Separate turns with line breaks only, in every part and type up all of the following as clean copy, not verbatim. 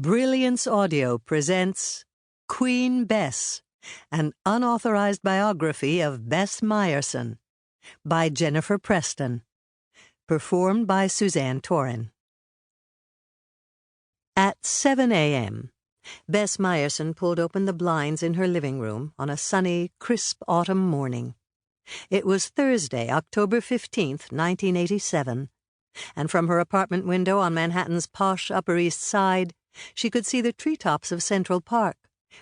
Brilliance Audio presents Queen Bess, an unauthorized biography of Bess Myerson, by Jennifer Preston, performed by Suzanne Torin. At 7 a.m., Bess Myerson pulled open the blinds in her living room on a sunny, crisp autumn morning. It was Thursday, October 15th, 1987, and from her apartment window on Manhattan's posh Upper East Side, she could see the treetops of Central Park,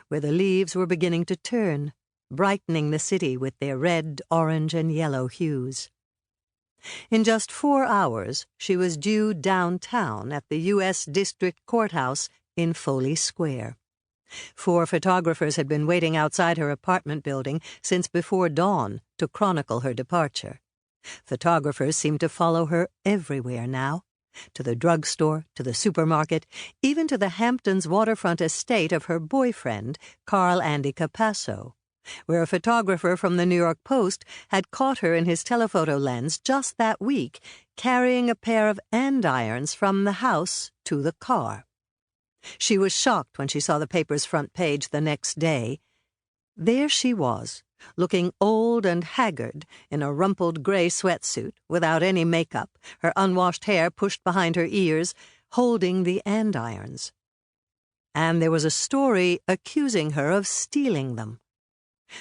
where the leaves were beginning to turn, brightening the city with their red, orange, and yellow hues. In just 4 hours, she was due downtown at the U.S. District Courthouse in Foley Square. 4 photographers had been waiting outside her apartment building since before dawn to chronicle her departure. Photographers seemed to follow her everywhere now, to the drugstore, to the supermarket, even to the Hamptons waterfront estate of her boyfriend, Carl Andy Capasso, where a photographer from the New York Post had caught her in his telephoto lens just that week, carrying a pair of andirons from the house to the car. She was shocked when she saw the paper's front page the next day. There she was, looking old and haggard in a rumpled gray sweatsuit, without any makeup, her unwashed hair pushed behind her ears, holding the andirons. And there was a story accusing her of stealing them.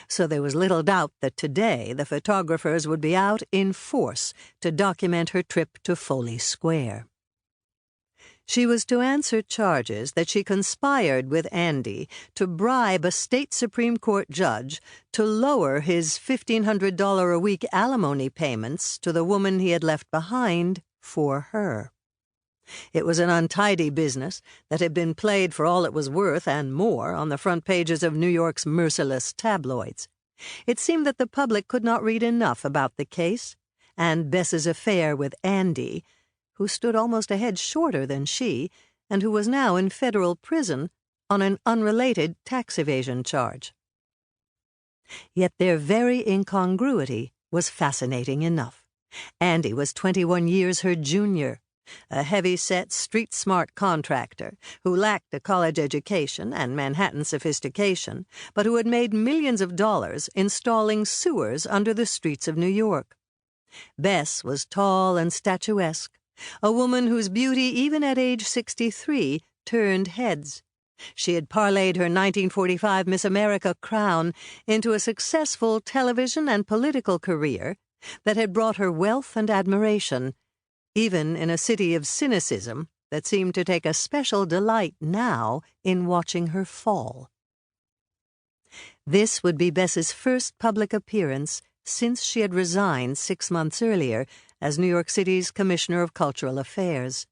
So there was little doubt that today the photographers would be out in force to document her trip to Foley Square. She was to answer charges that she conspired with Andy to bribe a state Supreme Court judge to lower his $1,500 a week alimony payments to the woman he had left behind for her. It was an untidy business that had been played for all it was worth and more on the front pages of New York's merciless tabloids. It seemed that the public could not read enough about the case, and Bess's affair with Andy, who stood almost a head shorter than she, and who was now in federal prison on an unrelated tax evasion charge. Yet their very incongruity was fascinating enough. Andy was 21 years her junior, a heavy-set, street-smart contractor who lacked a college education and Manhattan sophistication, but who had made millions of dollars installing sewers under the streets of New York. Bess was tall and statuesque, a woman whose beauty, even at age 63, turned heads. She had parlayed her 1945 Miss America crown into a successful television and political career that had brought her wealth and admiration, even in a city of cynicism that seemed to take a special delight now in watching her fall. This would be Bess's first public appearance since she had resigned 6 months earlier as New York City's Commissioner of Cultural Affairs.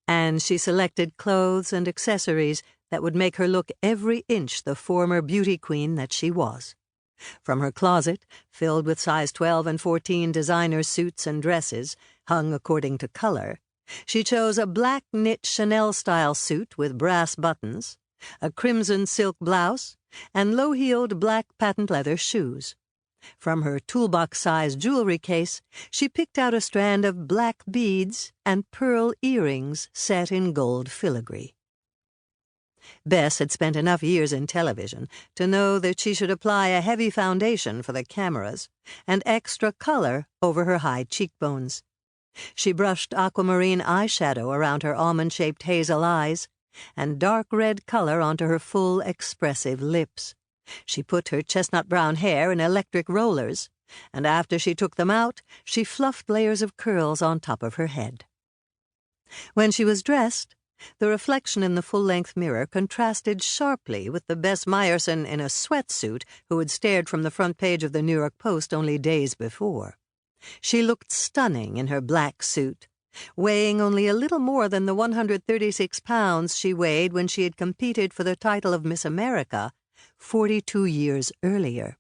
And she selected clothes and accessories that would make her look every inch the former beauty queen that she was. From her closet, filled with size 12 and 14 designer suits and dresses, hung according to color, she chose a black knit Chanel-style suit with brass buttons, a crimson silk blouse, and low-heeled black patent leather shoes. From her toolbox-sized jewelry case, she picked out a strand of black beads and pearl earrings set in gold filigree. Bess had spent enough years in television to know that she should apply a heavy foundation for the cameras and extra color over her high cheekbones. She brushed aquamarine eyeshadow around her almond-shaped hazel eyes and dark red color onto her full, expressive lips. She put her chestnut-brown hair in electric rollers, and after she took them out, she fluffed layers of curls on top of her head. When she was dressed, the reflection in the full-length mirror contrasted sharply with the Bess Myerson in a sweatsuit who had stared from the front page of the New York Post only days before. She looked stunning in her black suit, weighing only a little more than the 136 pounds she weighed when she had competed for the title of Miss America 42 years earlier.